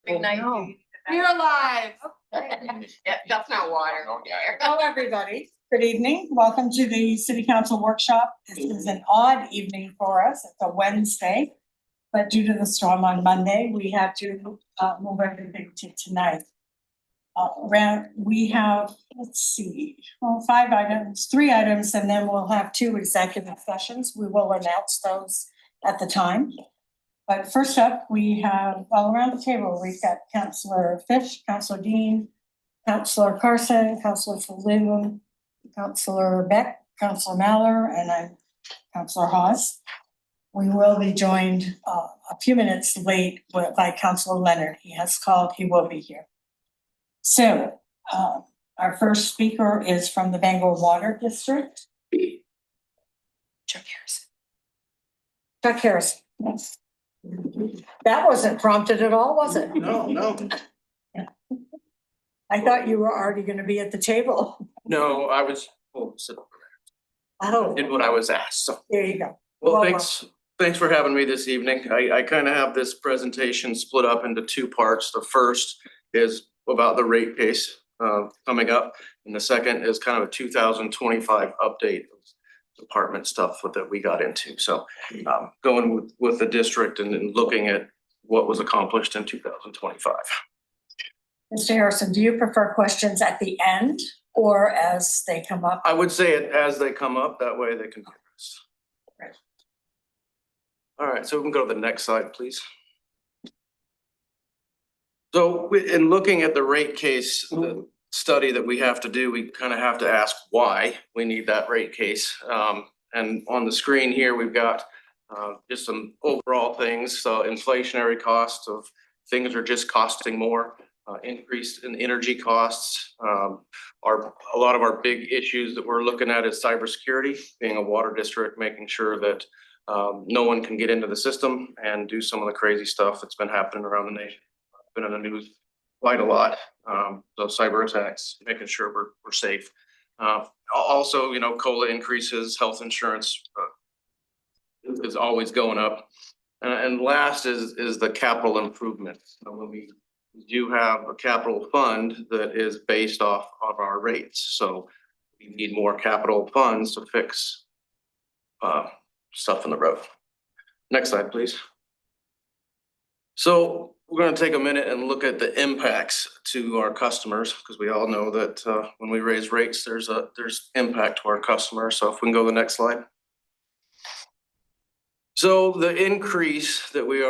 Good night. We're alive. Yeah, that's not water. Hello, everybody. Good evening. Welcome to the City Council workshop. This is an odd evening for us. It's a Wednesday. But due to the storm on Monday, we had to move everything to tonight. We have, let's see, well, 5 items, 3 items, and then we'll have 2 executive sessions. We will announce those at the time. But first up, we have all around the table, we've got Councillor Fish, Councillor Dean, Councillor Carson, Councillor Falloon, Councillor Beck, Councillor Maller, and I'm Councillor Hawes. We will be joined a few minutes late by Councillor Leonard. He has called, he will be here. So our first speaker is from the Bangor Water District. Chuck Harrison. Chuck Harrison, yes. That wasn't prompted at all, was it? No. I thought you were already gonna be at the table. No, I was, did what I was asked, so. There you go. Well, Well, thanks for having me this evening. I kind of have this presentation split up into 2 parts. The first is about the rate case coming up, and the second is kind of a 2025 update of department stuff that we got into. So going with the district and then looking at what was accomplished in 2025. Mr. Harrison, do you prefer questions at the end or as they come up? I would say it as they come up, that way they can hear us. Right. All right, so we can go to the next slide, please. So in looking at the rate case, the study that we have to do, we kind of have to ask why we need that rate case. And on the screen here, we've got just some overall things. So inflationary costs of things are just costing more, increase in energy costs. A lot of our big issues that we're looking at is cybersecurity, being a water district, making sure that no one can get into the system and do some of the crazy stuff that's been happening around the nation. Been in the news quite a lot. So cyber attacks, making sure we're safe. Also, you know, COLA increases, health insurance is always going up. And last is the capital improvement. So when we do have a capital fund that is based off of our rates. So we need more capital funds to fix stuff in the road. Next slide, please. So we're going to take a minute and look at the impacts to our customers, because we all know that when we raise rates, there's impact to our customers. So if we can go to the next slide. So the increase that we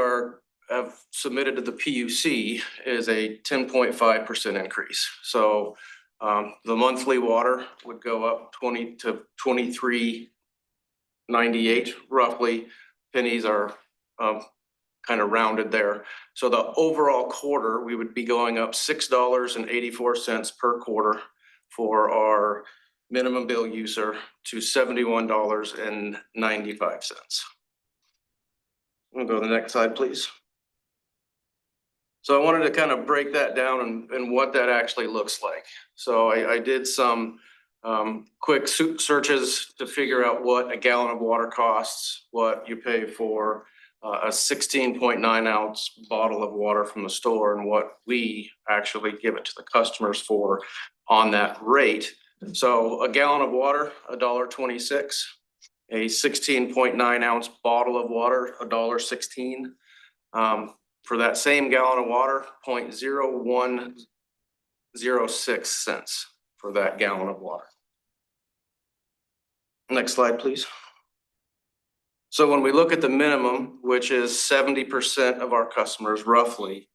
have submitted to the PUC is a 10.5% increase. So the monthly water would go up 20 to 23.98 roughly. Pennies are kind of rounded there. So the overall quarter, we would be going up $6.84 per quarter for our minimum bill user to $71.95. We'll go to the next slide, please. So I wanted to kind of break that down and what that actually looks like. So I did some quick searches to figure out what a gallon of water costs, what you pay for a 16.9 ounce bottle of water from the store, and what we actually give it to the customers for on that rate. So a gallon of water, $1.26, a 16.9 ounce bottle of water, $1.16. For that same gallon of water, 0.0106 cents for that gallon of water. Next slide, please. So when we look at the minimum, which is 70% of our customers roughly,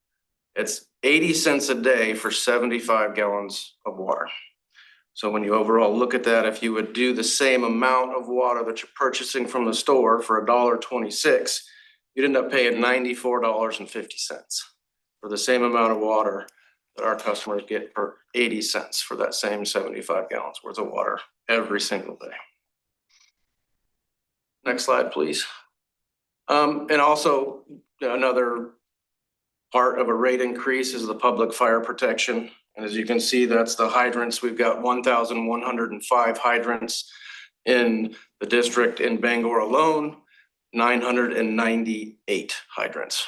it's 80 cents a day for 75 gallons of water. So when you overall look at that, if you would do the same amount of water that you're purchasing from the store for $1.26, you'd end up paying $94.50 for the same amount of water that our customers get for 80 cents for that same 75 gallons worth of water every single day. Next slide, please. And also another part of a rate increase is the public fire protection. And as you can see, that's the hydrants. We've got 1,105 hydrants in the district. In Bangor alone, 998 hydrants.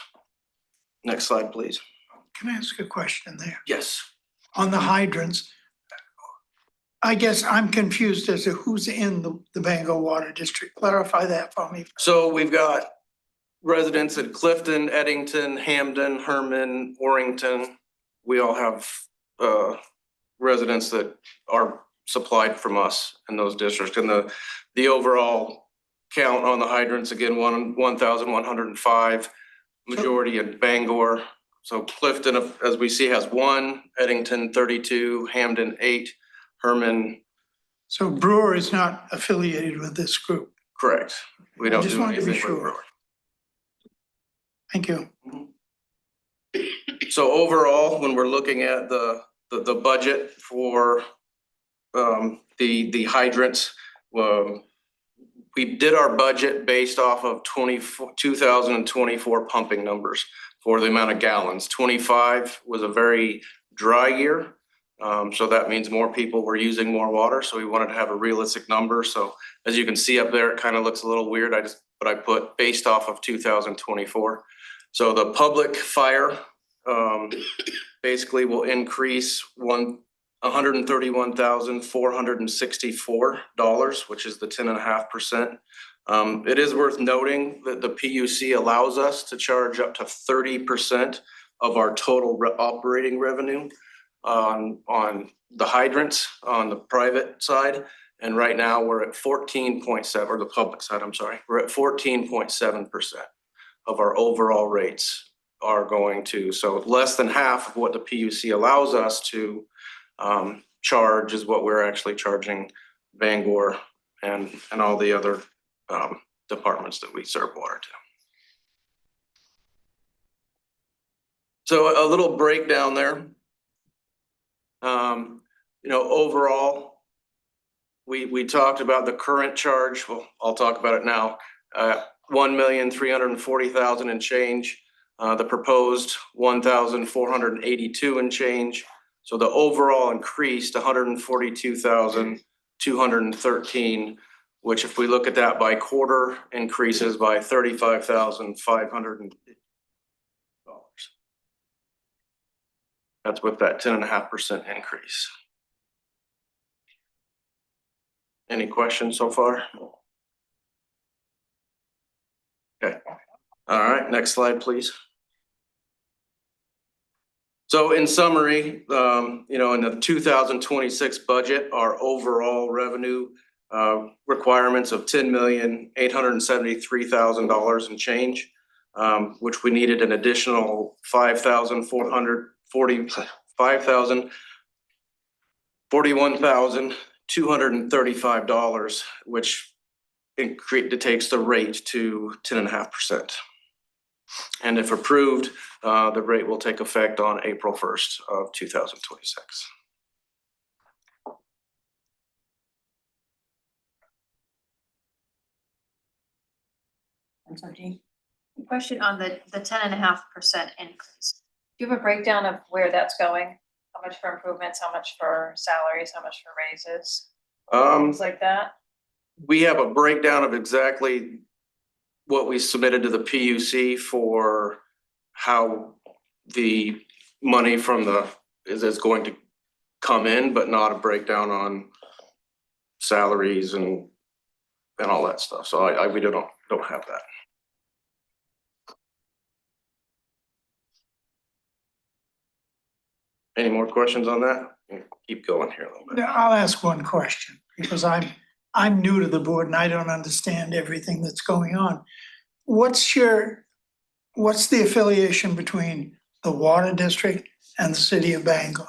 Next slide, please. Can I ask a question there? Yes. On the hydrants, I guess I'm confused as to who's in the Bangor Water District. Clarify that for me. So we've got residents at Clifton, Eddington, Hamden, Herman, Orrington. We all have residents that are supplied from us in those districts. And the overall count on the hydrants, again, 1,105, majority in Bangor. So Clifton, as we see, has 1, Eddington 32, Hamden 8, Herman, So Brewer is not affiliated with this group. correct. We I don't just do wanted to be anything with sure. Brewer. Thank you. So overall, when we're looking at the budget for the hydrants, we did our budget based off of 2024 pumping numbers for the amount of gallons. 25 was a very dry year. So that means more people were using more water. So we wanted to have a realistic number. So as you can see up there, it kind of looks a little weird. But I put based off of 2024. So the public fire basically will increase $131,464, which is the 10.5%. It is worth noting that the PUC allows us to charge up to 30% of our total operating revenue on the hydrants on the private side. And right now we're at 14.7, or the public side, I'm sorry, we're at 14.7% of our overall rates are going to, so less than half of what the PUC allows us to charge is what we're actually charging Bangor and all the other departments that we serve water to. So a little breakdown there. Overall, we talked about the current charge. Well, I'll talk about it now. 1,340,000 and change. The proposed 1,482 and change. So the overall increased 142,213, which if we look at that by quarter, increases by $35,500. That's with that 10.5% increase. Any questions so far? Okay. All right, next slide, please. So in summary, in the 2026 budget, our overall revenue requirements of $10,873,000 and change, which we needed an additional $41,235, which it takes the rate to 10.5%. And if approved, the rate will take effect on April 1st of 2026. Question on the 10.5% increase. Do you have a breakdown of where that's going? How much for improvements, how much for salaries, how much for raises? Things like that? We have a breakdown of exactly what we submitted to the PUC for how the money from is going to come in, but not a breakdown on salaries and all that stuff. So we don't have that. Any more questions on that? Keep going here a little bit. I'll ask one question because I'm new to the board and I don't understand everything that's going on. What's the affiliation between the water district and the city of Bangor?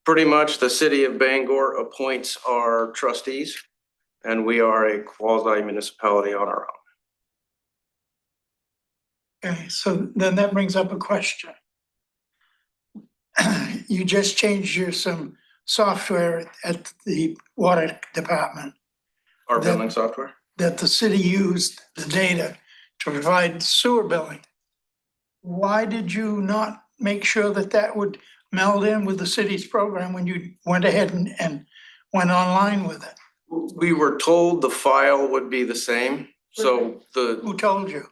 Pretty much the city of Bangor appoints our trustees and we are a quasi municipality on our own. Okay, so then that brings up a question. You just changed some software at the water department. Our billing software? That the city used the data to provide sewer billing. Why did you not make sure that would meld in with the city's program when you went ahead and went online with it? We were told the file would be the same. So Who told you?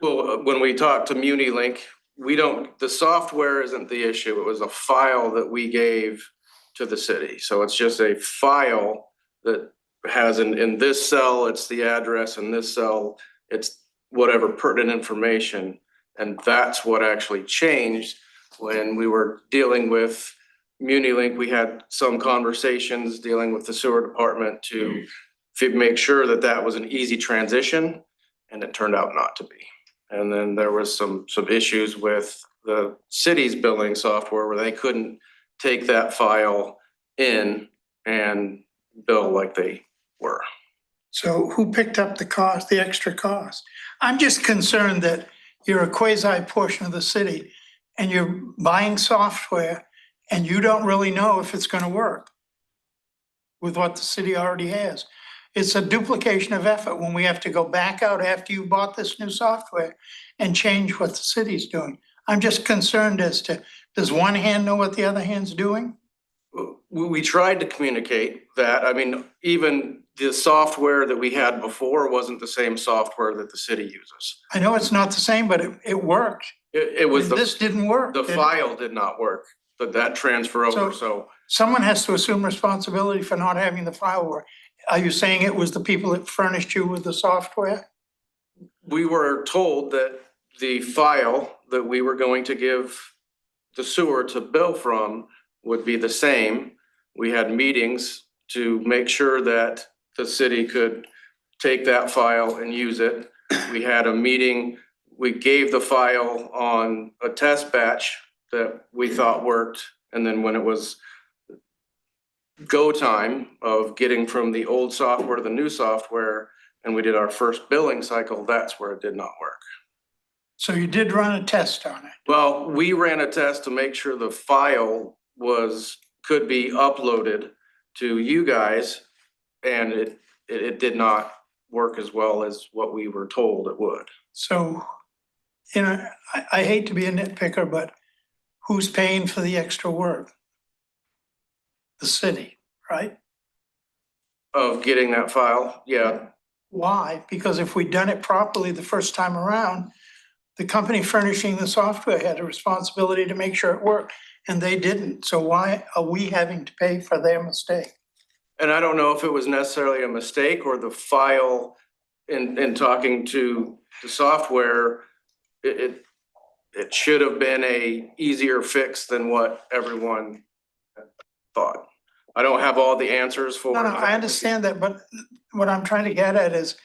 well, when we talked to MuniLink, the software isn't the issue. It was a file that we gave to the city. So it's just a file that has in this cell, it's the address, in this cell, it's whatever pertinent information. And that's what actually changed when we were dealing with MuniLink. We had some conversations dealing with the sewer department to make sure that that was an easy transition, and it turned out not to be. And then there was some issues with the city's billing software where they couldn't take that file in and bill like they were. So who picked up the cost, the extra cost? I'm just concerned that you're a quasi portion of the city and you're buying software and you don't really know if it's gonna work with what the city already has. It's a duplication of effort when we have to go back out after you bought this new software and change what the city's doing. I'm just concerned as to, does one hand know what the other hand's doing? We tried to communicate that. I mean, even the software that we had before wasn't the same software that the city uses. I know it's not the same, but it worked. It was This didn't work. the file did not work, but that transfer over, so. Someone has to assume responsibility for not having the file work. Are you saying it was the people that furnished you with the software? We were told that the file that we were going to give the sewer to bill from would be the same. We had meetings to make sure that the city could take that file and use it. We had a meeting, we gave the file on a test batch that we thought worked. And then when it was go time of getting from the old software to the new software, and we did our first billing cycle, that's where it did not work. So you did run a test on it. Well, we ran a test to make sure the file could be uploaded to you guys, and it did not work as well as what we were told it would. So, you know, I hate to be a nitpicker, but who's paying for the extra work? The city, right? Of getting that file, yeah. Why? Because if we'd done it properly the first time around, the company furnishing the software had a responsibility to make sure it worked, and they didn't. So why are we having to pay for their mistake? And I don't know if it was necessarily a mistake or the file in talking to the software, it should have been a easier fix than what everyone thought. I don't have all the answers for it. No, I understand that, but what I'm trying to get at is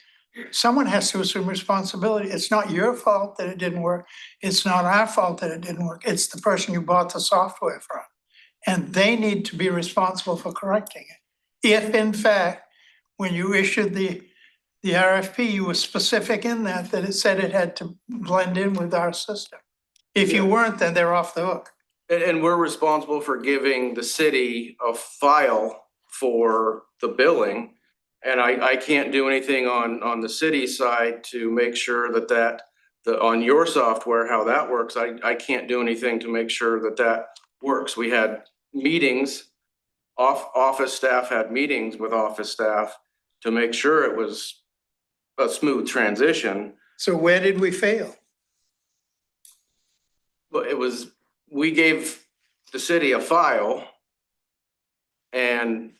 someone has to assume responsibility. It's not your fault that it didn't work. It's not our fault that it didn't work. It's the person you bought the software from. And they need to be responsible for correcting it. If in fact, when you issued the RFP, you were specific in that it said it had to blend in with our system. If you weren't, then they're off the hook. And we're responsible for giving the city a file for the billing. And I can't do anything on the city side to make sure that on your software, how that works. I can't do anything to make sure that works. We had meetings, office staff had meetings with office staff to make sure it was a smooth transition. So where did we fail? But we gave the city a file, and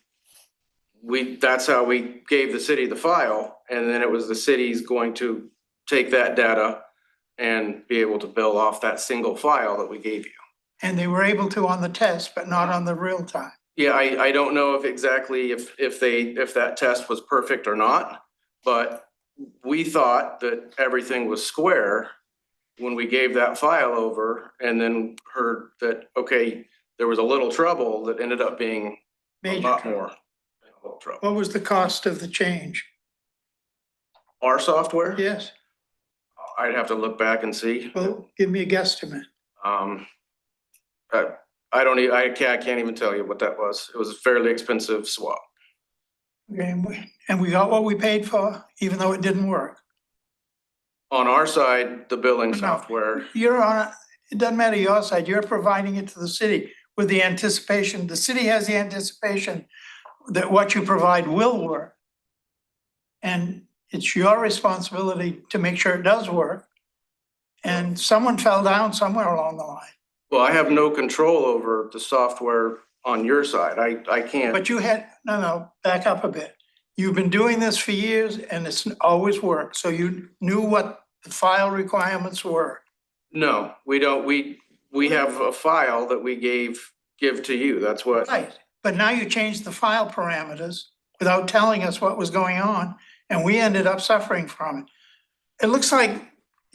that's how we gave the city the file. And then it was the city's going to take that data and be able to bill off that single file that we gave you. And they were able to on the test, but not on the real time. Yeah, I don't know if that test was perfect or not, but we thought that everything was square when we gave that file over, and then heard that, okay, there was a little trouble that ended up being a Major lot trouble. more. A little trouble. What was the cost of the change? Our software? Yes, I'd have to look back and see. well, give me a guesstimate. I can't even tell you what that was. It was a fairly expensive swap. Okay, and we got what we paid for, even though it didn't work. On our side, the billing No. software, You're on, it doesn't matter your side, you're providing it to the city with the anticipation, the city has the anticipation that what you provide will work. And it's your responsibility to make sure it does work. and someone fell down somewhere along the line. Well, I have no control over the software on your side. I can't. But you had, no, back up a bit. You've been doing this for years and it's always worked, so you knew what the file requirements were. No, we don't. We have a file that we give to you. That's what. Right, but now you changed the file parameters without telling us what was going on, and we ended up suffering from it. It looks like,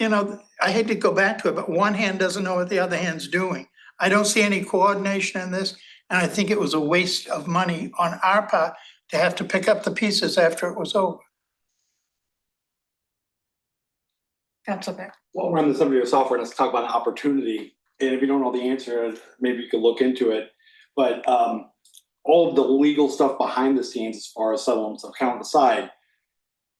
I hate to go back to it, but one hand doesn't know what the other hand's doing. I don't see any coordination in this, and I think it was a waste of money on our part to have to pick up the pieces after it was over. Council Beck. While we're on the subject of software, let's talk about an opportunity. And if you don't know the answer, maybe you could look into it. But all of the legal stuff behind the scenes, as far as settlements account aside,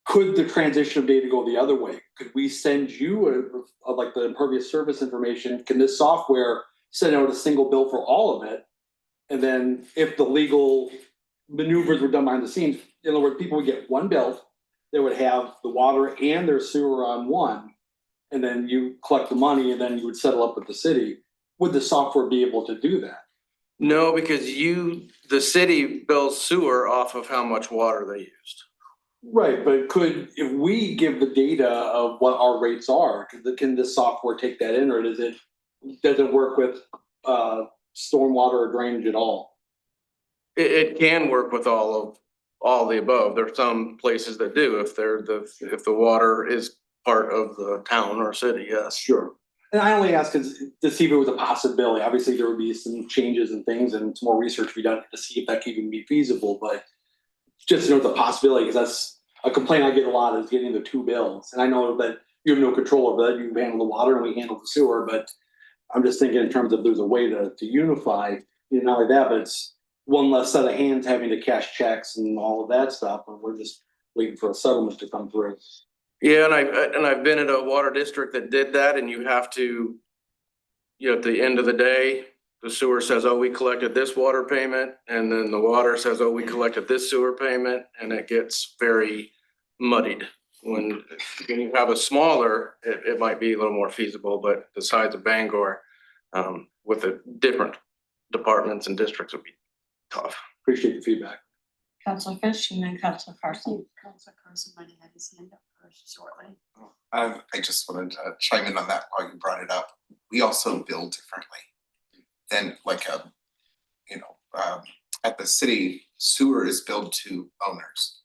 could the transition of data go the other way? Could we send you like the impervious surface information? Can this software send out a single bill for all of it? And then if the legal maneuvers were done behind the scenes, in other words, people would get one bill, they would have the water and their sewer on one, and then you collect the money and then you would settle up with the city. Would the software be able to do that? No, because the city bills sewer off of how much water they used. Right, but if we give the data of what our rates are, can this software take that in, or does it work with stormwater or drainage at all? It can work with all the above. There are some places that do if the water is part of the town or city, yes. Sure. And I only ask to see if it was a possibility. Obviously, there would be some changes and things and some more research to be done to see if that could even be feasible, but just it's a possibility, because that's a complaint I get a lot, is getting the two bills. And I know that you have no control over that. You handle the water and we handle the sewer, but I'm just thinking in terms of there's a way to unify, not like that, but it's one less set of hands having to cash checks and all of that stuff. And we're just waiting for a settlement to come through. Yeah, and I've been at a water district that did that, and you have to, at the end of the day, the sewer says, oh, we collected this water payment, and then the water says, oh, we collected this sewer payment, and it gets very muddied. When you have a smaller, it might be a little more feasible, but the size of Bangor, with the different departments and districts would be tough. Appreciate the feedback. Council Fish and then Council Carson. Councilor Carson might have had his hand up first shortly. I just wanted to chime in on that while you brought it up. We also bill differently than at the city, sewer is billed to owners.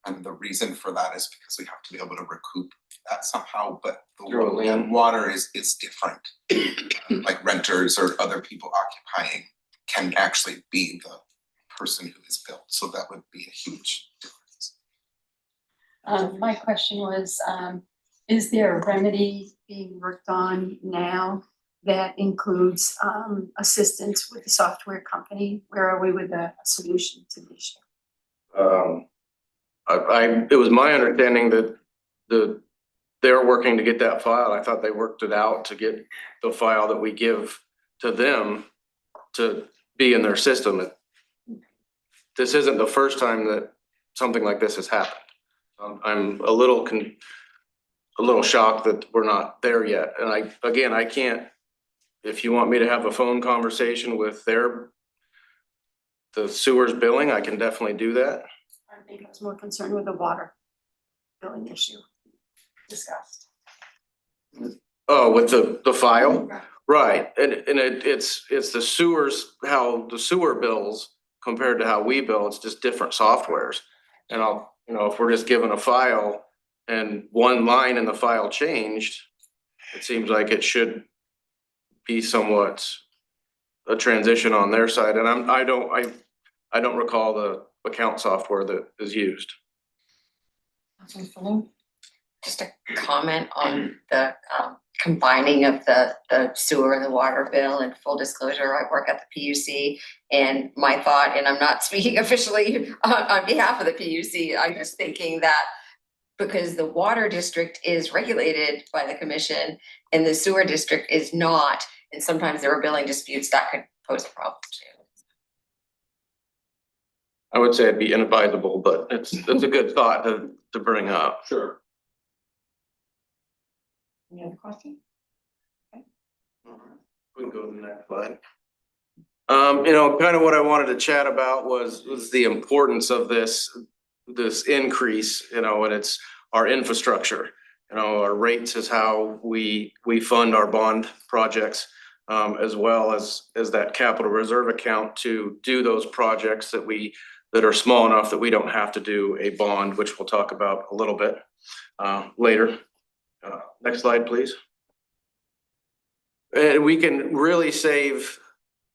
And the reason for that is because we have to be able to recoup that somehow, but the water is different. Like renters or other people occupying can actually be the person who is billed, so that would be a huge difference. My question was, is there a remedy being worked on now that includes assistance with the software company? Where are we with a solution to the issue? It was my understanding that they're working to get that file. I thought they worked it out to get the file that we give to them to be in their system. This isn't the first time that something like this has happened. I'm a little shocked that we're not there yet. And I can't, if you want me to have a phone conversation with the sewers billing, I can definitely do that. I think I was more concerned with the water billing issue discussed. Oh, with the file? Right, and it's the sewers, how the sewer bills compared to how we bill, it's just different softwares. And if we're just given a file and one line in the file changed, it seems like it should be somewhat a transition on their side. And I don't recall the account software that is used. Council Falloon. Just a comment on the combining of the sewer and the water bill. And full disclosure, I work at the PUC, and my thought, and I'm not speaking officially on behalf of the PUC, I'm just thinking that because the water district is regulated by the commission and the sewer district is not, and sometimes there are billing disputes that could pose a problem too. I would say it'd be inadvisable, but it's a good thought to bring up. Sure. Any other questions? next slide. You know, kind of what I wanted to chat about was the importance of this increase, you know, and it's our infrastructure. You know, our rates is how we fund our bond projects, as well as that capital reserve account to do those projects that are small enough that we don't have to do a bond, which we'll talk about a little bit later. Next slide, please. And we can really save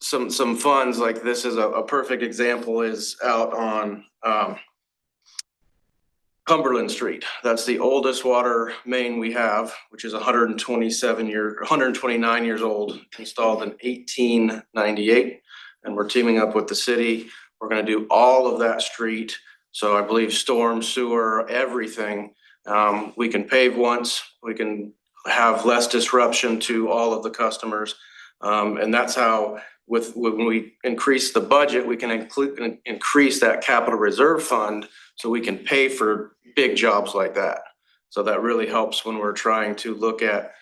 some funds. Like this is a perfect example, is out on Cumberland Street. That's the oldest water main we have, which is 129 years old, installed in 1898. And we're teaming up with the city. We're gonna do all of that street. So I believe storm, sewer, everything. We can pave once, we can have less disruption to all of the customers. And that's how, when we increase the budget, we can increase that capital reserve fund so we can pay for big jobs like that. So that really helps when we're trying to look at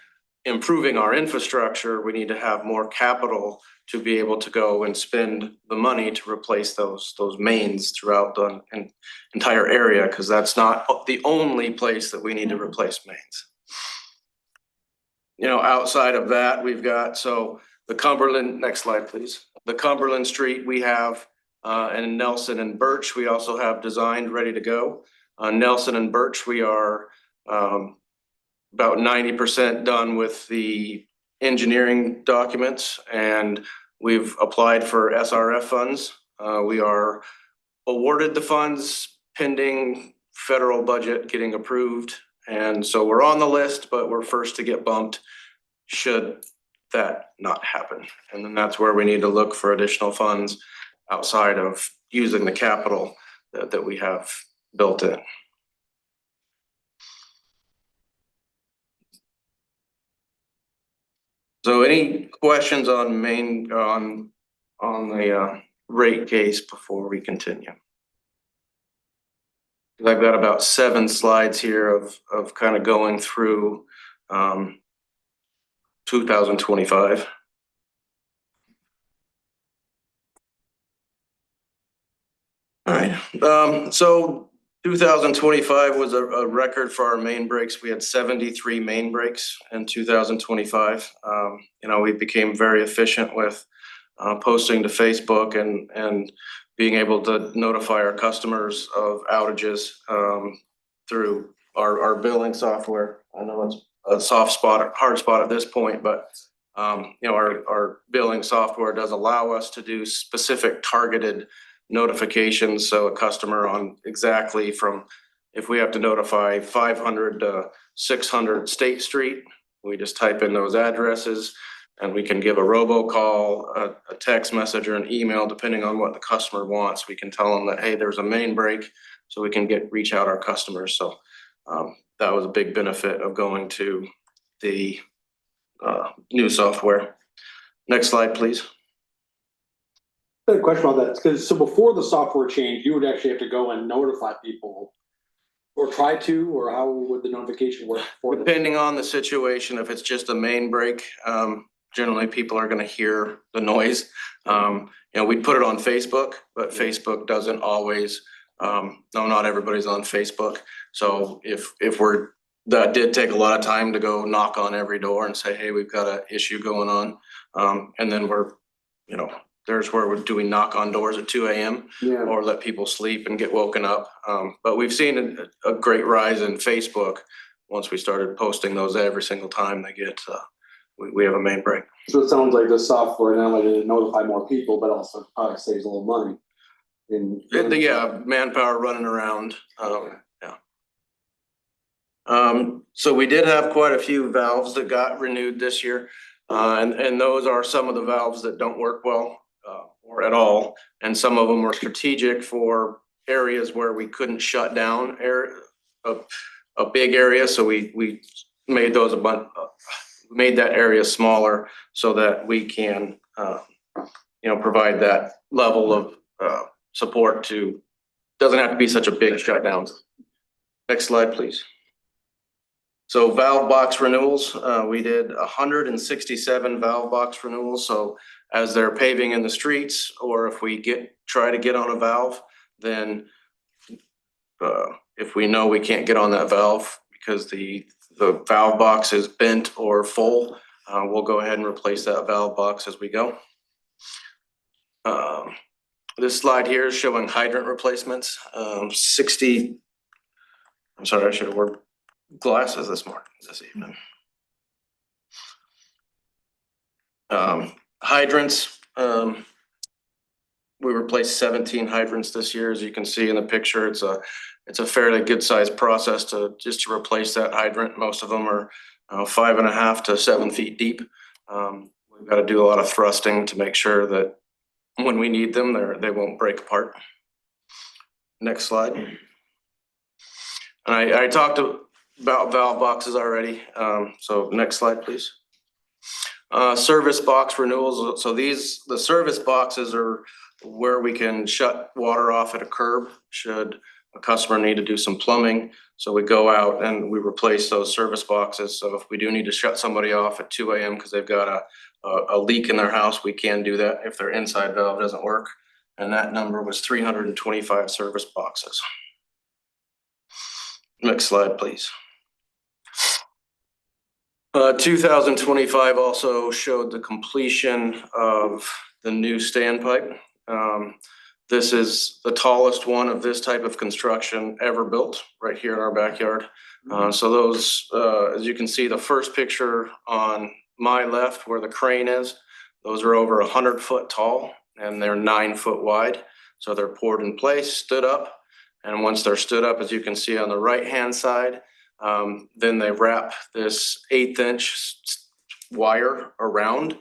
improving our infrastructure. We need to have more capital to be able to go and spend the money to replace those mains throughout the entire area, because that's not the only place that we need to replace mains. You know, outside of that, we've got, so the Cumberland, next slide, please. The Cumberland Street we have, and Nelson and Birch, we also have designed, ready to go. Nelson and Birch, we are about 90% done with the engineering documents, and we've applied for SRF funds. We are awarded the funds pending federal budget getting approved. And so we're on the list, but we're first to get bumped should that not happen. And then that's where we need to look for additional funds outside of using the capital that we have built in. So any questions on the rate case before we continue? I've got about 7 slides here of kind of going through 2025. All right, so 2025 was a record for our main breaks. We had 73 main breaks in 2025. You know, we became very efficient with posting to Facebook and being able to notify our customers of outages through our billing software. I know it's a soft spot, hard spot at this point, but you know, our billing software does allow us to do specific targeted notifications. So a customer on exactly from, if we have to notify 500 to 600 State Street, we just type in those addresses and we can give a robocall, a text message, or an email, depending on what the customer wants. We can tell them that, hey, there's a main break, so we can reach out our customers. So that was a big benefit of going to the new software. Next slide, please. I had a question about that, because so before the software change, you would actually have to go and notify people, or try to, or how would the notification work for them? Depending on the situation, if it's just a main break, generally people are going to hear the noise. You know, we put it on Facebook, but Facebook doesn't always. No, not everybody's on Facebook. So if that did take a lot of time to go knock on every door and say, hey, we've got an issue going on, and then we're, you know. There's where do we knock on doors at 2 a.m. Yeah. or let people sleep and get woken up. But we've seen a great rise in Facebook once we started posting those every single time they get, we have a main break. So it sounds like the software not only to notify more people, but also probably saves a little money. Yeah, manpower running around, yeah. So we did have quite a few valves that got renewed this year. And those are some of the valves that don't work well. Or at all, and some of them were strategic for areas where we couldn't shut down a big area, so we made those made that area smaller so that we can you know, provide that level of support to, doesn't have to be such a big shutdown. Next slide, please. So valve box renewals, we did 167 valve box renewals, so as they're paving in the streets, or if we try to get on a valve, then if we know we can't get on that valve because the valve box is bent or full, we'll go ahead and replace that valve box as we go. This slide here is showing hydrant replacements, 60. I'm sorry, I should have worn glasses this evening. Hydrants, we replaced 17 hydrants this year. As you can see in the picture, it's a fairly good sized process to replace that hydrant. Most of them are 5.5 to 7 feet deep. We've got to do a lot of thrusting to make sure that when we need them, they won't break apart. Next slide. And I talked about valve boxes already. So next slide, please. Service box renewals. So the service boxes are where we can shut water off at a curb should a customer need to do some plumbing. So we go out and we replace those service boxes. So if we do need to shut somebody off at 2 a.m. because they've got a leak in their house, we can do that if their inside valve doesn't work. And that number was 325 service boxes. Next slide, please. 2025 also showed the completion of the new standpipe. This is the tallest one of this type of construction ever built right here in our backyard. So those, as you can see, the first picture on my left where the crane is, those are over 100 foot tall and they're 9 foot wide. So they're poured in place, stood up. And once they're stood up, as you can see on the right-hand side, then they wrap this 1/8 inch wire around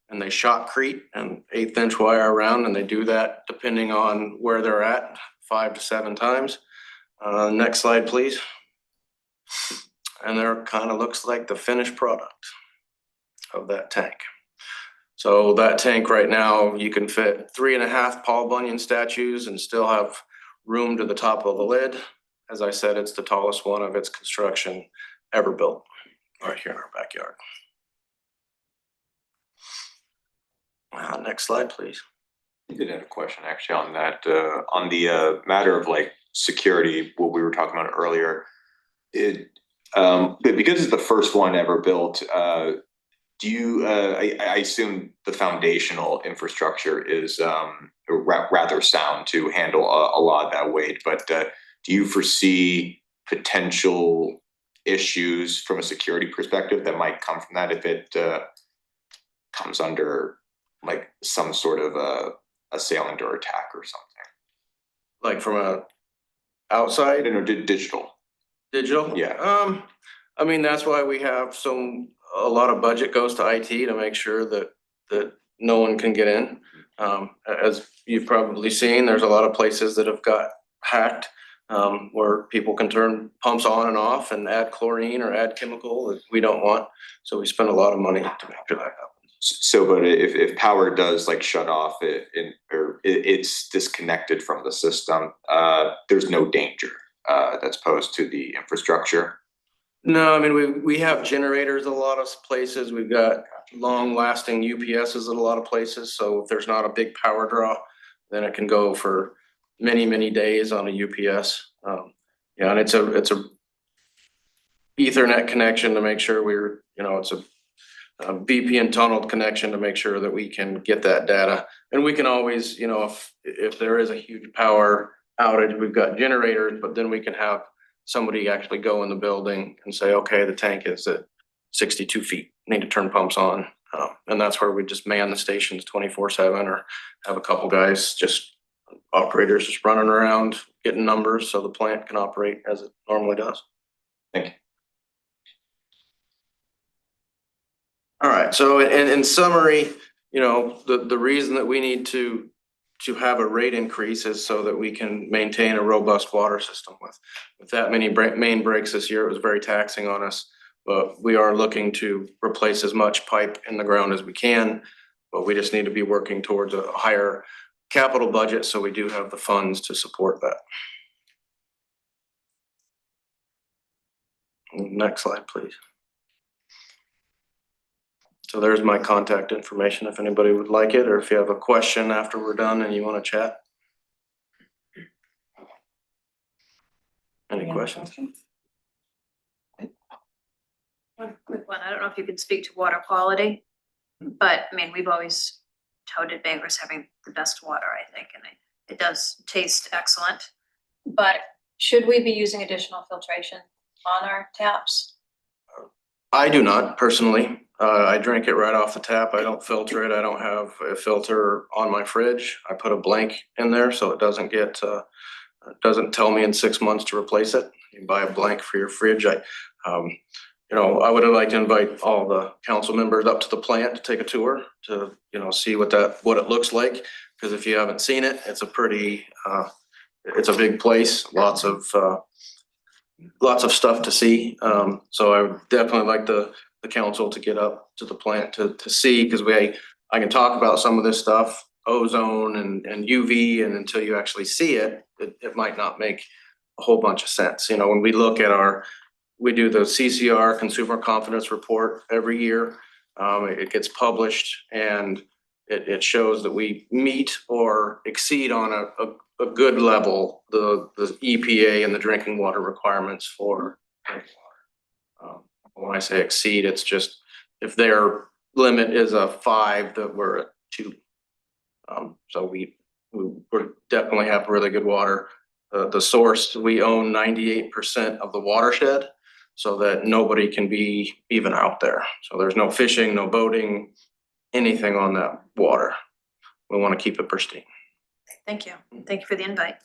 and they shotcrete an 1/8 inch wire around, and they do that depending on where they're at, 5 to 7 times. Next slide, please. And there kind of looks like the finished product of that tank. So that tank right now, you can fit 3.5 Paul Bunyan statues and still have room to the top of the lid. As I said, it's the tallest one of its construction ever built right here in our backyard. Next slide, please. I did have a question actually on that, on the matter of like security, what we were talking about earlier. Because it's the first one ever built, do you, I assume the foundational infrastructure is rather sound to handle a lot of that weight, but do you foresee potential issues from a security perspective that might come from that if it comes under like some sort of assailant or attack or something? Like from a outside? No, digital. Digital? Yeah. I mean, that's why we have a lot of budget goes to IT to make sure that no one can get in. As you've probably seen, there's a lot of places that have got hacked, where people can turn pumps on and off and add chlorine or add chemical that we don't want. So we spend a lot of money to make sure that happens. So, but if power does like shut off or it's disconnected from the system, there's no danger that's posed to the infrastructure. No, I mean, we have generators in a lot of places. We've got long-lasting UPSs in a lot of places. So if there's not a big power draw, then it can go for many, many days on a UPS. Yeah, and it's a Ethernet connection to make sure it's a VPN tunneled connection to make sure that we can get that data. And we can always, if there is a huge power outage, we've got generators, but then we can have somebody actually go in the building and say, okay, the tank is at 62 feet, need to turn pumps on. And that's where we just man the stations 24/7 or have a couple guys, operators just running around getting numbers so the plant can operate as it normally does. Thank you. All right, so in summary, the reason that we need to have a rate increase is so that we can maintain a robust water system. With that many main breaks this year, it was very taxing on us, but we are looking to replace as much pipe in the ground as we can, but we just need to be working towards a higher capital budget so we do have the funds to support that. Next slide, please. So there's my contact information if anybody would like it, or if you have a question after we're done and you want to chat. Any questions? One quick one, I don't know if you can speak to water quality, but I mean, we've always touted Bangor's having the best water, I think, and it does taste excellent. But should we be using additional filtration on our taps? I do not personally. I drink it right off the tap. I don't filter it. I don't have a filter on my fridge. I put a blank in there so it doesn't get, doesn't tell me in 6 months to replace it. You can buy a blank for your fridge. You know, I would like to invite all the council members up to the plant to take a tour to, you know, see what it looks like. Because if you haven't seen it, it's a pretty, it's a big place, lots of stuff to see. So I would definitely like the council to get up to the plant to see, because I can talk about some of this stuff, ozone and UV, and until you actually see it, it might not make a whole bunch of sense. You know, when we look at we do the CCR Consumer Confidence Report every year. It gets published and it shows that we meet or exceed on a good level the EPA and the drinking water requirements for drinking water. When I say exceed, it's just if their limit is a 5, that we're at 2. So we definitely have really good water. The source, we own 98% of the watershed, so that nobody can be even out there. So there's no fishing, no boating, anything on that water. We want to keep it pristine. Thank you. Thank you for the invite.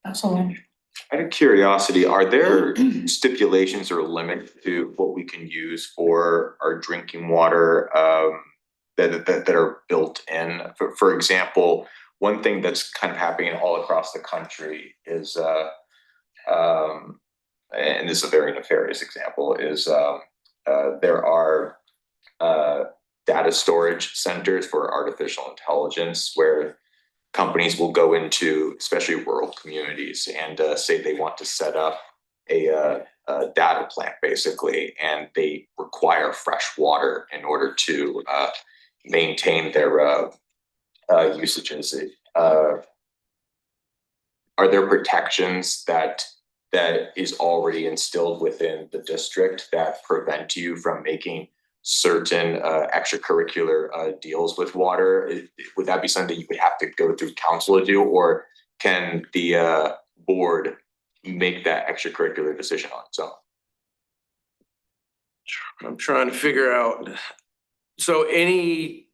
Absolutely. Out of curiosity, are there stipulations or limits to what we can use for our drinking water that are built in? For example, one thing that's kind of happening all across the country is, and this is a very nefarious example, is there are data storage centers for artificial intelligence where companies will go into, especially rural communities, and say they want to set up a data plant, basically, and they require fresh water in order to maintain their usages. Are there protections that is already instilled within the district that prevent you from making certain extracurricular deals with water? Would that be something that you would have to go through council to do, or can the board make that extracurricular decision on its own? I'm trying to figure out. So any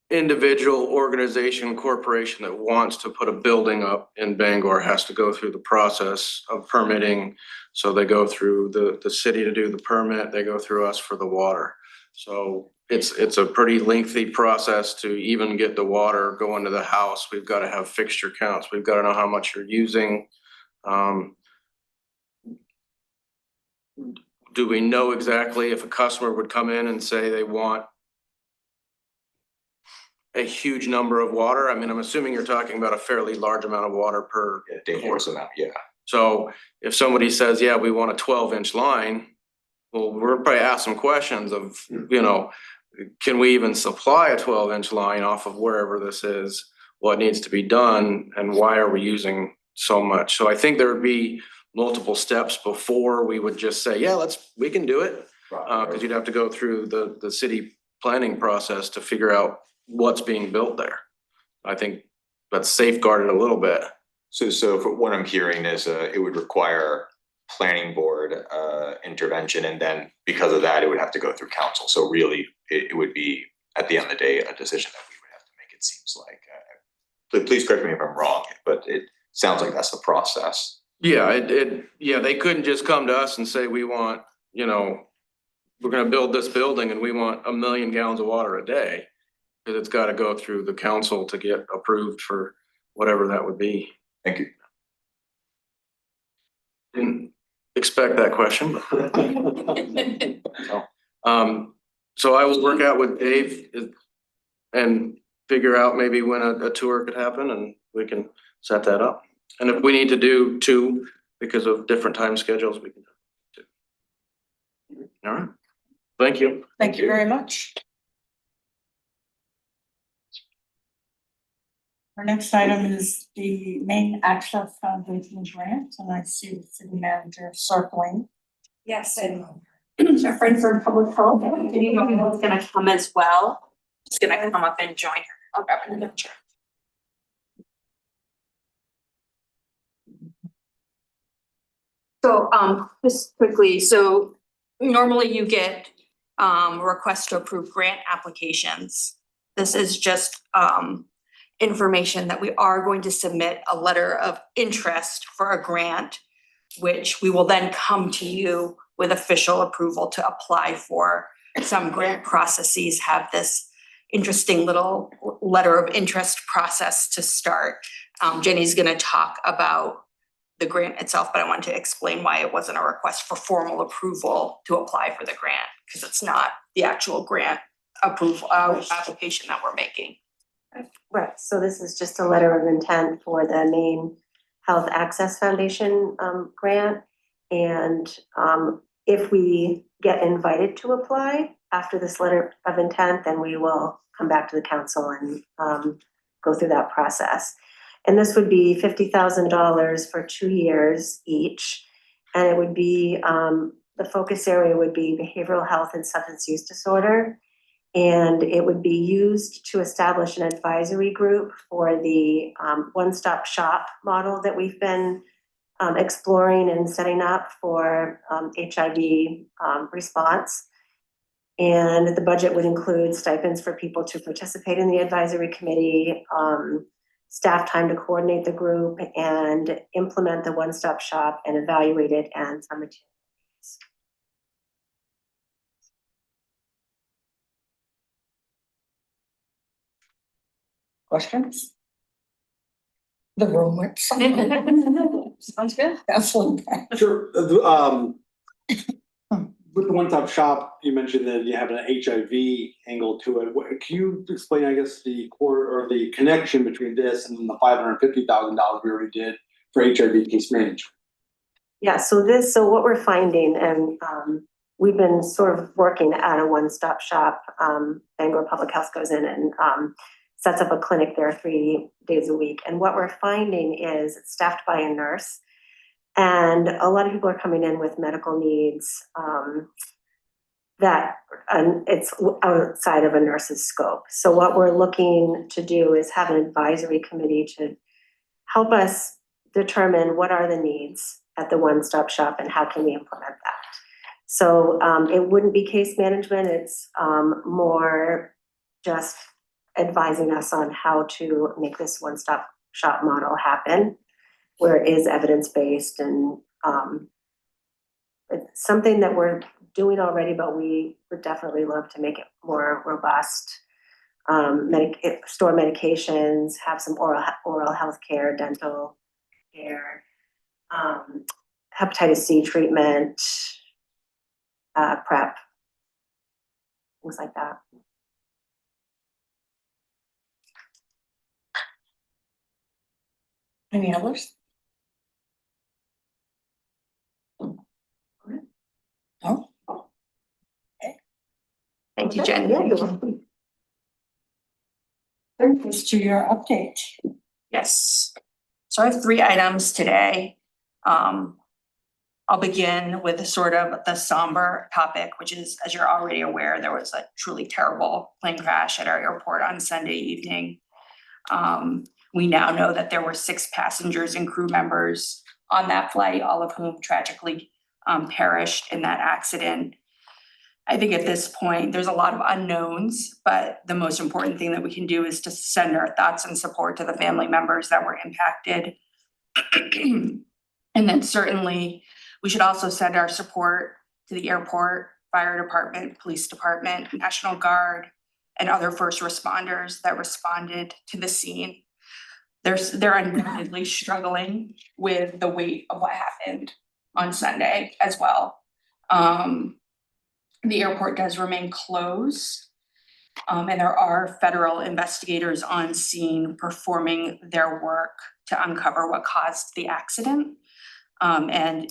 individual, organization, corporation that wants to put a building up in Bangor has to go through the process of permitting. So they go through the city to do the permit, they go through us for the water. So it's a pretty lengthy process to even get the water going to the house. We've got to have fixture counts. We've got to know how much you're using. Do we know exactly if a customer would come in and say they want a huge number of water? I mean, I'm assuming you're talking about a fairly large amount of water per Dangerous amount, yeah. So if somebody says, yeah, we want a 12-inch line, well, we're probably ask some questions of, you know, can we even supply a 12-inch line off of wherever this is? What needs to be done, and why are we using so much? So I think there would be multiple steps before we would just say, yeah, we can do it. Because you'd have to go through the city planning process to figure out what's being built there. I think that's safeguarded a little bit. So for what I'm hearing is it would require planning board intervention, and then because of that, it would have to go through council. So really, it would be, at the end of the day, a decision that we would have to make, it seems like. Please correct me if I'm wrong, but it sounds like that's the process. Yeah, they couldn't just come to us and say, we want, you know, we're gonna build this building and we want 1 million gallons of water a day. Because it's gotta go through the council to get approved for whatever that would be. Thank you. Didn't expect that question. So I will work out with Dave and figure out maybe when a tour could happen, and we can set that up. And if we need to do 2, because of different time schedules, we can do. All right, thank you. Thank you very much. Our next item is the Main Access Foundation grant, and I see the city manager circling. Yes, and our friend from Public Health, Jenny Norton, is gonna come as well. She's gonna come up and join her. I'll grab her picture. So, just quickly, so normally you get, request to approve grant applications. This is just, information that we are going to submit a letter of interest for a grant, which we will then come to you with official approval to apply for. Some grant processes have this interesting little letter of interest process to start. Jenny's gonna talk about the grant itself, but I want to explain why it wasn't a request for formal approval to apply for the grant, because it's not the actual grant approval application that we're making. Right, so this is just a letter of intent for the Main Health Access Foundation grant. And if we get invited to apply after this letter of intent, then we will come back to the council and go through that process. And this would be $50,000 for 2 years each. And it would be, the focus area would be behavioral health and substance use disorder. And it would be used to establish an advisory group for the one-stop shop model that we've been exploring and setting up for HIV response. And the budget would include stipends for people to participate in the advisory committee, staff time to coordinate the group and implement the one-stop shop and evaluate it and some materials. Questions? The room went silent. Sounds good. Absolutely. Sure, with the one-stop shop, you mentioned that you have an HIV angle to it. Can you explain, I guess, the core or the connection between this and the $550,000 we already did for HIV case management? Yeah, so what we're finding, and we've been sort of working at a one-stop shop. Bangor Public Health goes in and sets up a clinic there 3 days a week. And what we're finding is it's staffed by a nurse. And a lot of people are coming in with medical needs that it's outside of a nurse's scope. So what we're looking to do is have an advisory committee to help us determine what are the needs at the one-stop shop and how can we implement that. So it wouldn't be case management, it's more just advising us on how to make this one-stop shop model happen, where it is evidence-based and it's something that we're doing already, but we would definitely love to make it more robust. Store medications, have some oral health care, dental care, hepatitis C treatment, PrEP, things like that. Any others? No? Thank you, Jen. Yeah, you're welcome. Thanks to your update. Yes. So I have 3 items today. I'll begin with sort of the somber topic, which is, as you're already aware, there was a truly terrible plane crash at our airport on Sunday evening. We now know that there were 6 passengers and crew members on that flight, all of whom tragically perished in that accident. I think at this point, there's a lot of unknowns, but the most important thing that we can do is to send our thoughts and support to the family members that were impacted. And then certainly, we should also send our support to the airport, fire department, police department, National Guard, and other first responders that responded to the scene. They're undoubtedly struggling with the weight of what happened on Sunday as well. The airport does remain closed, and there are federal investigators on scene performing their work to uncover what caused the accident. And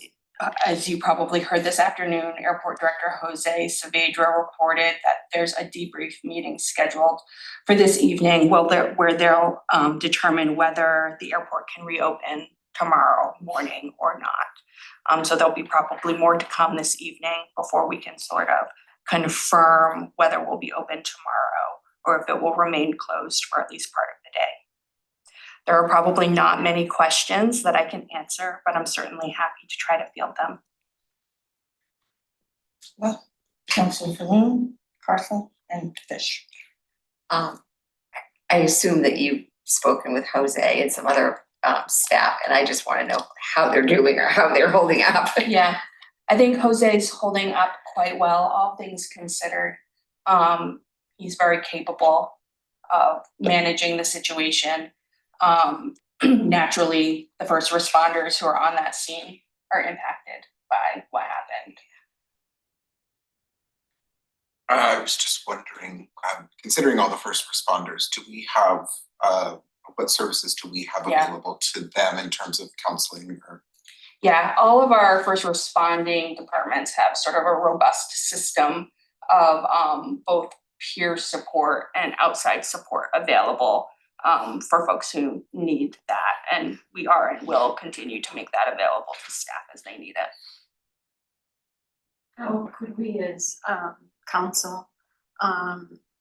as you probably heard this afternoon, Airport Director Jose Saavedra reported that there's a debrief meeting scheduled for this evening, where they'll determine whether the airport can reopen tomorrow morning or not. So there'll be probably more to come this evening before we can sort of confirm whether we'll be open tomorrow or if it will remain closed for at least part of the day. There are probably not many questions that I can answer, but I'm certainly happy to try to field them. Well, Councilor Falloon, Carson, and Fish. I assume that you've spoken with Jose and some other staff, and I just want to know how they're doing or how they're holding up. Yeah, I think Jose's holding up quite well, all things considered. He's very capable of managing the situation. Naturally, the first responders who are on that scene are impacted by what happened. I was just wondering, considering all the first responders, do we have, what services do we have Yeah. available to them in terms of counseling or? Yeah, all of our first responding departments have sort of a robust system of both peer support and outside support available for folks who need that. And we are and will continue to make that available to staff as they need it. How could we as council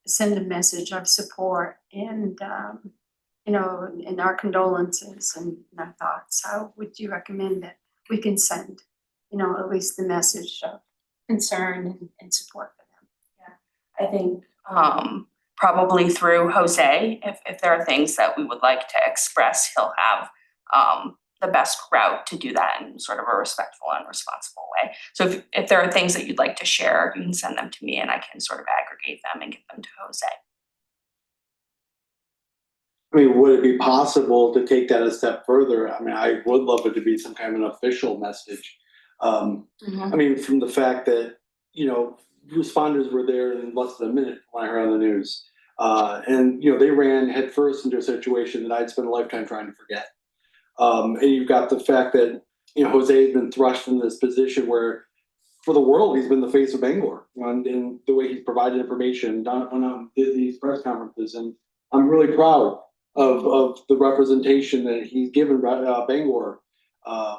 send a message of support and and our condolences and our thoughts? How would you recommend that we can send, at least the message of concern and support for them? I think probably through Jose, if there are things that we would like to express, he'll have the best route to do that in sort of a respectful and responsible way. So if there are things that you'd like to share, you can send them to me and I can sort of aggregate them and get them to Jose. I mean, would it be possible to take that a step further? I mean, I would love it to be some kind of an official message. I mean, from the fact that, responders were there in less than a minute when I heard on the news. And they ran headfirst into a situation that I'd spent a lifetime trying to forget. And you've got the fact that, Jose has been thrust in this position where for the world, he's been the face of Bangor and the way he's provided information on these press conferences. And I'm really proud of the representation that he's given Bangor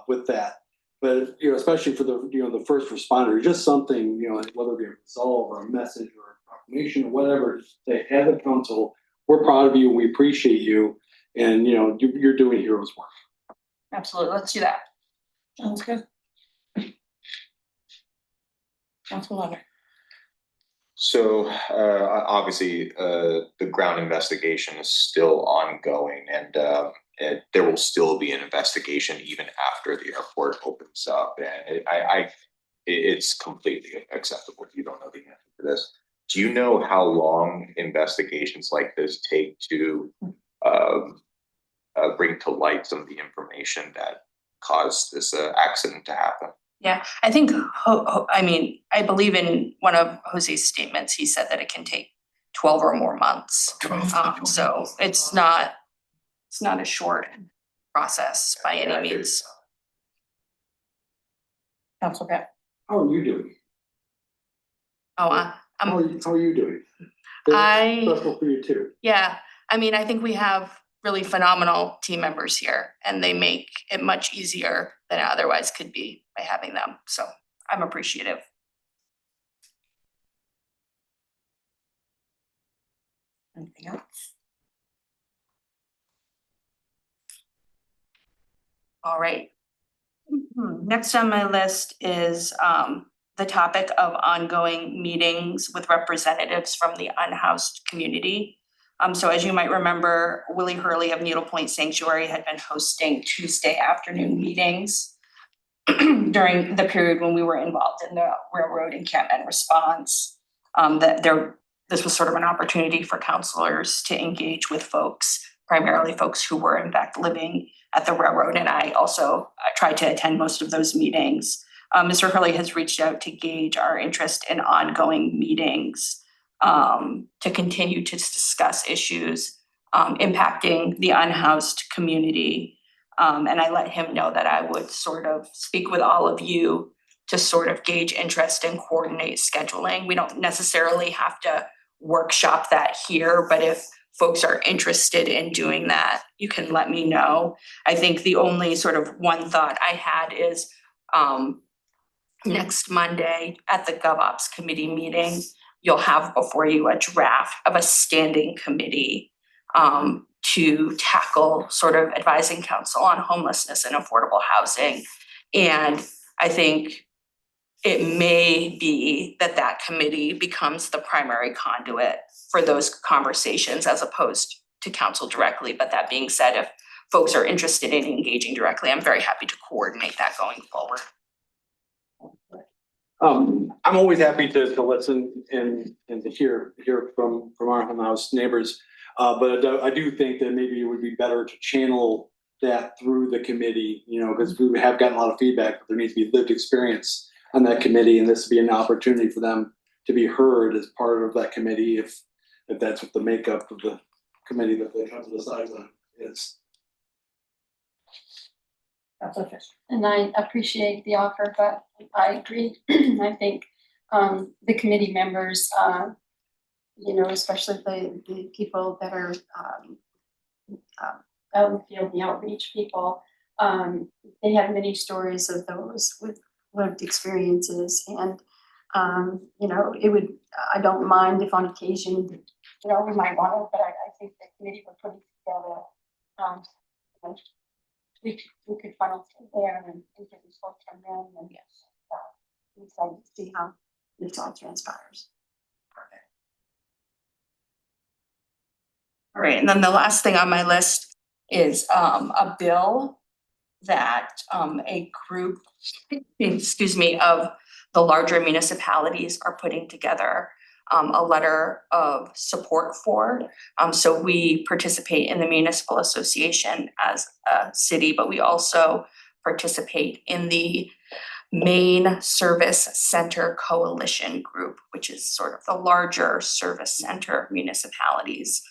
with that. But especially for the first responder, just something whether it be a resolve or a message or a proclamation or whatever, to say, head of council, we're proud of you, we appreciate you, and you're doing heroes work. Absolutely, let's do that. Sounds good. Councilor Leonard. So obviously, the ground investigation is still ongoing, and there will still be an investigation even after the airport opens up. And it's completely acceptable if you don't know the answer to this. Do you know how long investigations like this take to bring to light some of the information that caused this accident to happen? Yeah, I think, I believe in one of Jose's statements, he said that it can take 12 or more months. So it's not a short process by any means. Councilor Pat. How are you doing? Oh, How are you doing? I- Special for you too. yeah, I think we have really phenomenal team members here and they make it much easier than it otherwise could be by having them. So I'm appreciative. Anything else? All right. Next on my list is the topic of ongoing meetings with representatives from the unhoused community. So as you might remember, Willie Hurley of Needle Point Sanctuary had been hosting Tuesday afternoon meetings during the period when we were involved in the railroad encampment response. This was sort of an opportunity for counselors to engage with folks, primarily folks who were in fact living at the railroad. And I also tried to attend most of those meetings. Mr. Hurley has reached out to gauge our interest in ongoing meetings to continue to discuss issues impacting the unhoused community. And I let him know that I would sort of speak with all of you to sort of gauge interest and coordinate scheduling. We don't necessarily have to workshop that here, but if folks are interested in doing that, you can let me know. I think the only sort of one thought I had is next Monday at the GovOps committee meeting, you'll have before you a draft of a standing committee to tackle sort of advising council on homelessness and affordable housing. And I think it may be that that committee becomes the primary conduit for those conversations as opposed to council directly. But that being said, if folks are interested in engaging directly, I'm very happy to coordinate that going forward. I'm always happy to listen and to hear from our house neighbors. But I do think that maybe it would be better to channel that through the committee, you know, because we have gotten a lot of feedback, but there needs to be lived experience on that committee, and this would be an opportunity for them to be heard as part of that committee if that's what the makeup of the committee that they come to decide on is. That's okay. And I appreciate the offer, but I agree. I think the committee members, you know, especially the people that are out in the field, the outreach people, they have many stories of those with lived experiences. And, you know, I don't mind if on occasion, you know, we might want to, but I think the committee would put it together. You know, we could funnel through there and get these folks from them and we excited to see how this all transpires. All right, and then the last thing on my list is a bill that a group, excuse me, of the larger municipalities are putting together a letter of support for. So we participate in the municipal association as a city, but we also participate in the Maine Service Center Coalition Group, which is sort of the larger service center municipalities.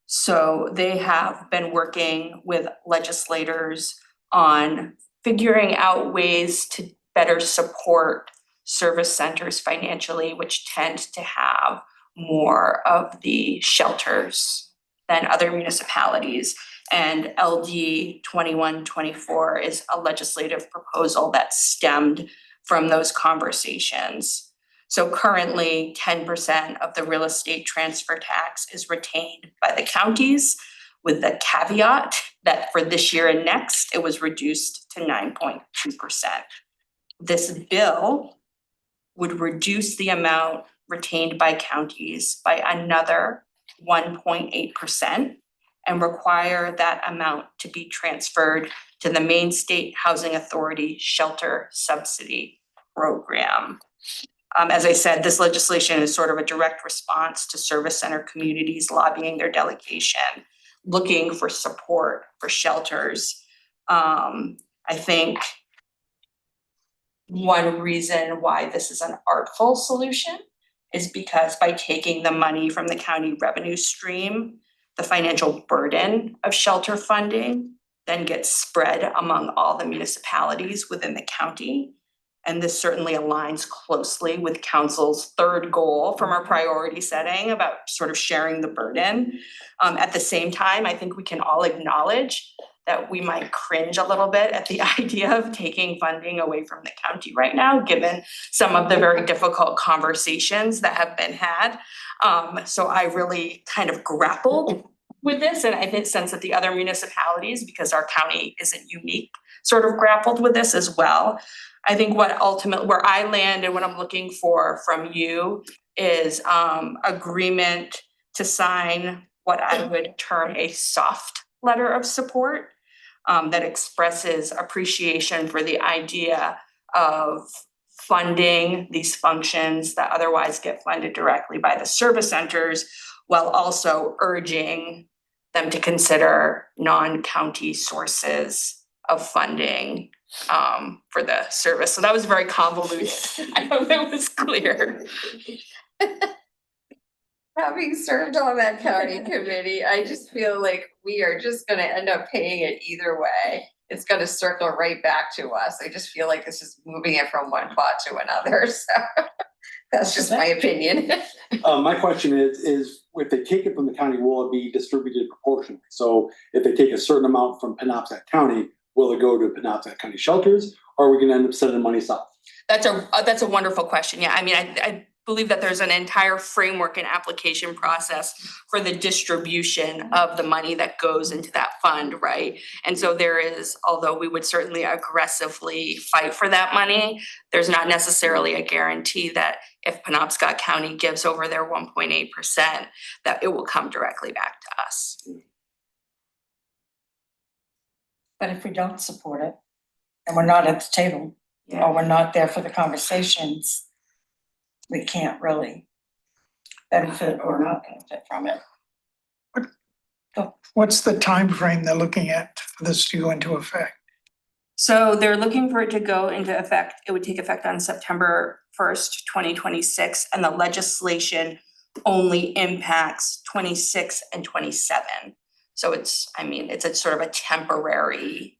So they have been working with legislators on figuring out ways to better support service centers financially, which tend to have more of the shelters than other municipalities. And LD 2124 is a legislative proposal that stemmed from those conversations. So currently 10% of the real estate transfer tax is retained by the counties, with the caveat that for this year and next, it was reduced to 9.2%. This bill would reduce the amount retained by counties by another 1.8% and require that amount to be transferred to the Maine State Housing Authority Shelter Subsidy Program. As I said, this legislation is sort of a direct response to service center communities lobbying their delegation, looking for support for shelters. I think one reason why this is an artful solution is because by taking the money from the county revenue stream, the financial burden of shelter funding then gets spread among all the municipalities within the county. And this certainly aligns closely with council's third goal from our priority setting about sort of sharing the burden. At the same time, I think we can all acknowledge that we might cringe a little bit at the idea of taking funding away from the county right now, given some of the very difficult conversations that have been had. So I really kind of grappled with this, and I think sense that the other municipalities, because our county isn't unique, sort of grappled with this as well. I think what ultimately, where I land and what I'm looking for from you is agreement to sign what I would term a soft letter of support that expresses appreciation for the idea of funding these functions that otherwise get funded directly by the service centers, while also urging them to consider non-county sources of funding for the service. So that was very convoluted. I hope it was clear. having served on that county committee, I just feel like we are just gonna end up paying it either way. It's gonna circle right back to us. I just feel like it's just moving it from one pot to another, so that's just my opinion. My question is if they take it from the county, will it be distributed proportionally? So if they take a certain amount from Penobscot County, will it go to Penobscot County shelters, or are we gonna end up sending money south? That's a wonderful question. Yeah, I mean, I believe that there's an entire framework and application process for the distribution of the money that goes into that fund, right? And so there is, although we would certainly aggressively fight for that money, there's not necessarily a guarantee that if Penobscot County gives over their 1.8%, that it will come directly back to us. But if we don't support it, and we're not at the table, or we're not there for the conversations, we can't really benefit or not benefit from it. What's the time frame they're looking at for this to go into effect? So they're looking for it to go into effect, it would take effect on September 1st, 2026, and the legislation only impacts 26 and 27. So it's, I mean, it's a sort of a temporary,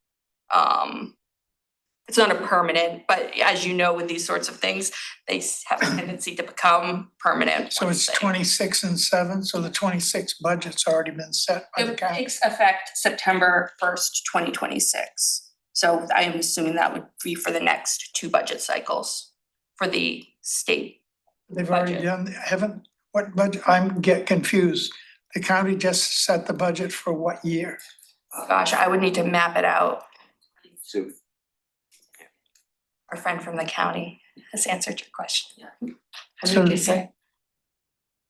it's not a permanent, but as you know, with these sorts of things, they have a tendency to become permanent. So it's 26 and 7, so the 26 budget's already been set by the It county. takes effect September 1st, 2026. So I am assuming that would be for the next 2 budget cycles for the state. They've already budget. done, haven't, what budget, I'm get confused. The county just set the budget for what year? Gosh, I would need to map it out. So Our friend from the county has answered your question. How So- did you say?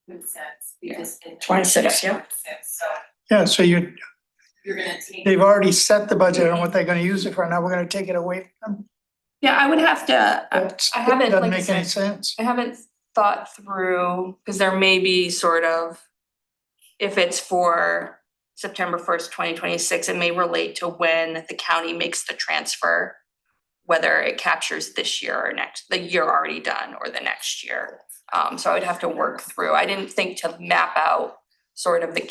Makes sense, because in 26, yeah. So Yeah, so you're gonna take. they've already set the budget on what they're gonna use it for, now we're gonna take it away from them? Yeah, I would have to, That's- I haven't, Doesn't like I make any said, sense. I haven't thought through, because there may be sort of, if it's for September 1st, 2026, it may relate to when the county makes the transfer, whether it captures this year or next, the year already done or the next year. So I would have to work through. I didn't think to map out sort of the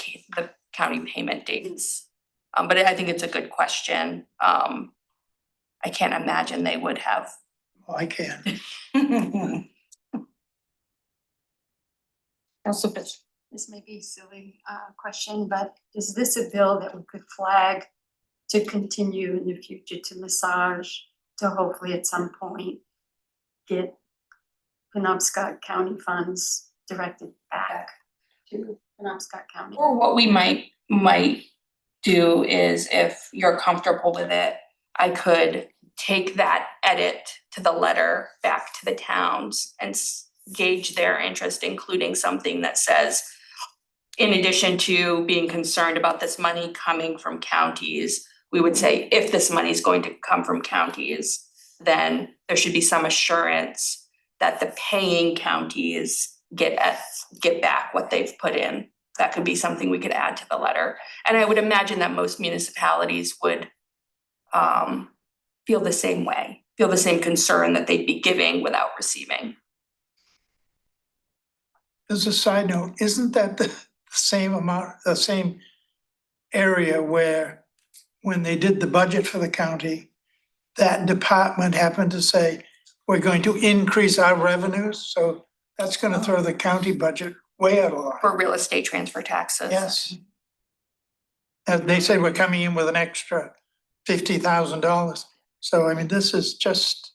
county payment dates. But I think it's a good question. I can't imagine they would have. I can. Also, but This may be a silly question, but is this a bill that we could flag to continue in the future to massage, to hopefully at some point get Penobscot County funds directed back to Penobscot County? Or what we might do is, if you're comfortable with it, I could take that edit to the letter back to the towns and gauge their interest, including something that says, in addition to being concerned about this money coming from counties, we would say, if this money is going to come from counties, then there should be some assurance that the paying counties get back what they've put in. That could be something we could add to the letter. And I would imagine that most municipalities would feel the same way, feel the same concern that they'd be giving without receiving. As a side note, isn't that the same amount, the same area where when they did the budget for the county, that department happened to say, we're going to increase our revenues, so that's gonna throw the county budget way out of line. For real estate transfer taxes. Yes. They said we're coming in with an extra $50,000. So I mean, this is just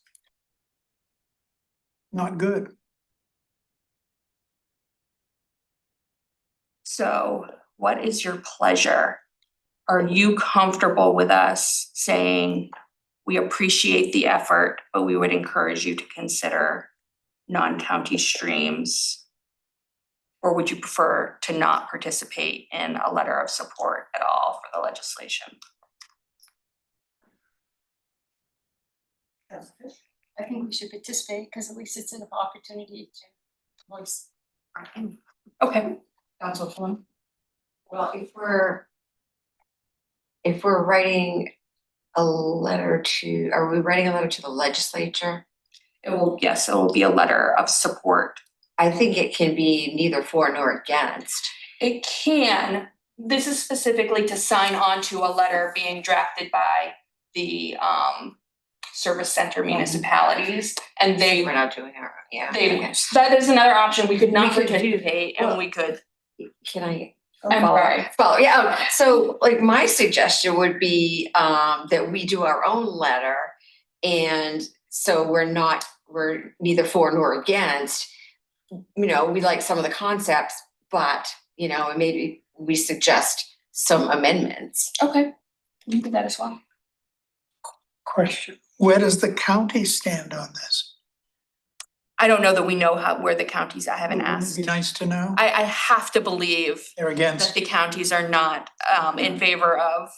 not good. So what is your pleasure? Are you comfortable with us saying, we appreciate the effort, but we would encourage you to consider non-county streams? Or would you prefer to not participate in a letter of support at all for the legislation? I think we should participate because at least it's an opportunity to voice our opinion. Okay. Councilwoman. Well, if we're writing a letter to, are we writing a letter to the legislature? It will, yes, it will be a letter of support I think it can be neither for nor against. It can, this is specifically to sign on to a letter being drafted by the service center municipalities, and they We're not doing our, yeah. they, okay. that is another option, we could not We could do- participate and we could, Can I? I'm follow- sorry. Follow, yeah, so like my suggestion would be that we do our own letter. And so we're neither for nor against. You know, we like some of the concepts, but you know, and maybe we suggest some amendments. Okay, we can do that as well. Question, where does the county stand on this? I don't know that we know where the counties, I haven't Wouldn't it asked. be nice to know? I have to believe They're that against, the counties are not in favor of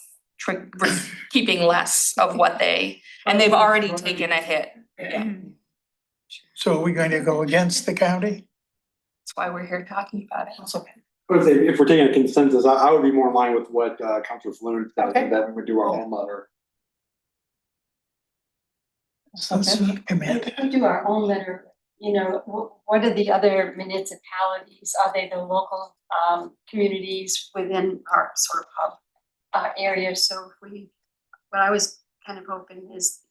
keeping less of what they, and they've already taken a hit. so are we going to go against the county? That's why we're here talking about it. I would say if we're taking a consensus, I would be more in line with what Councilor Floon said, Okay. that we would do our own letter. Let's amend. If we do our own letter, you know, what are the other municipalities? Are they the local communities within our sort of hub area? So what I was kind of hoping is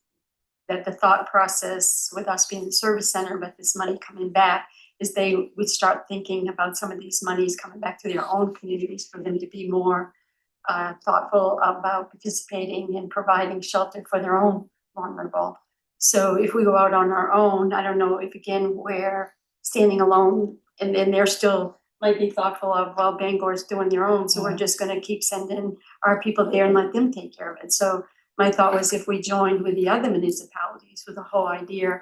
that the thought process with us being the service center, but this money coming back, is they would start thinking about some of these monies coming back to their own communities for them to be more thoughtful about participating and providing shelter for their own vulnerable. So if we go out on our own, I don't know if again, we're standing alone and then they're still might be thoughtful of, well, Bangor's doing their own, so we're just gonna keep sending our people there and let them take care of it. So my thought was if we joined with the other municipalities with the whole idea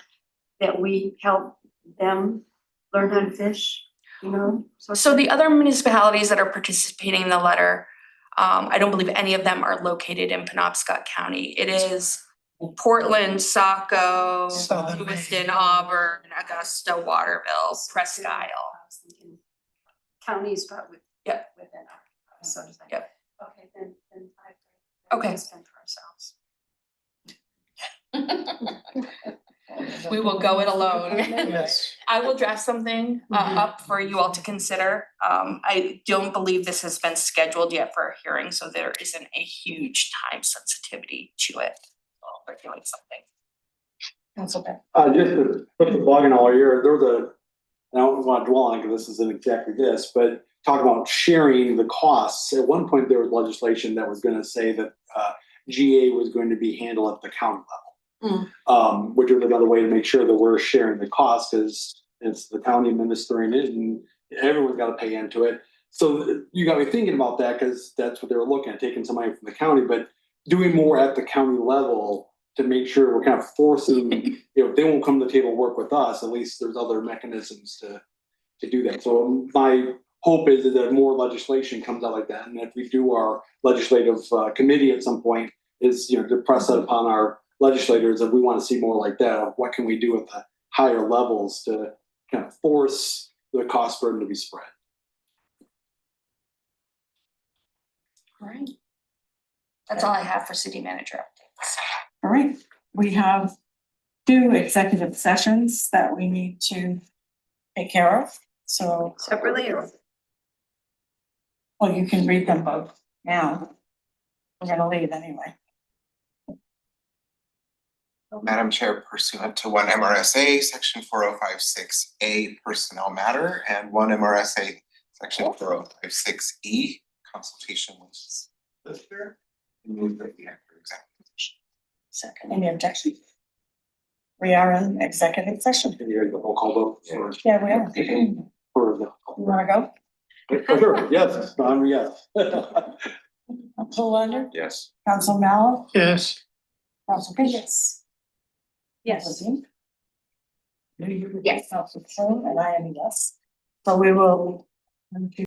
that we help them learn how to fish, you know? So the other municipalities that are participating in the letter, I don't believe any of them are located in Penobscot County. It is Portland, Saco, Southern Maine. Lewiston, Auburn, Augusta, Waterville, Presque Isle. I was thinking counties, but Yep. within our, so to say. Yep. Okay, then I. Okay. Just fend for ourselves. We will go it alone. Yes. I will draft something up for you all to consider. I don't believe this has been scheduled yet for a hearing, so there isn't a huge time sensitivity to it. We're doing something. Council Ben. Just to put the bug in all ear, there was I don't want to dwell on it because this isn't exactly this, but talk about sharing the costs. At one point, there was legislation that was gonna say that GA was going to be handled at the county level. Which was another way to make sure that we're sharing the cost, because it's the county administering it and everyone's gotta pay into it. So you got me thinking about that, because that's what they were looking at, taking some money from the county, but doing more at the county level to make sure we're kind of forcing, you know, if they won't come to the table and work with us, at least there's other mechanisms to do that. So my hope is that more legislation comes out like that, and if we do our legislative committee at some point, is, you know, to press that upon our legislators, that we want to see more like that. What can we do at the higher levels to kind of force the cost burden to be spread? All right. That's all I have for city manager updates. All right, we have 2 executive sessions that we need to take care of, so, Separately or? well, you can read them both now. We're gonna leave anyway. Madam Chair, pursuant to 1 MRSA, section 4056A, personnel matter, and 1 MRSA, section 4056E, consultation with the chair. Move that we enter executive session. Second, any objection? We are in executive session. Can you hear the roll call vote for Yeah, we are. You the? wanna go? Oh, sure, yes, yes. Council Leonard, Yes. Council Mallow, Yes. Council Fish. Yes. Yes. Yes. Council Flown, and I am a yes. So we will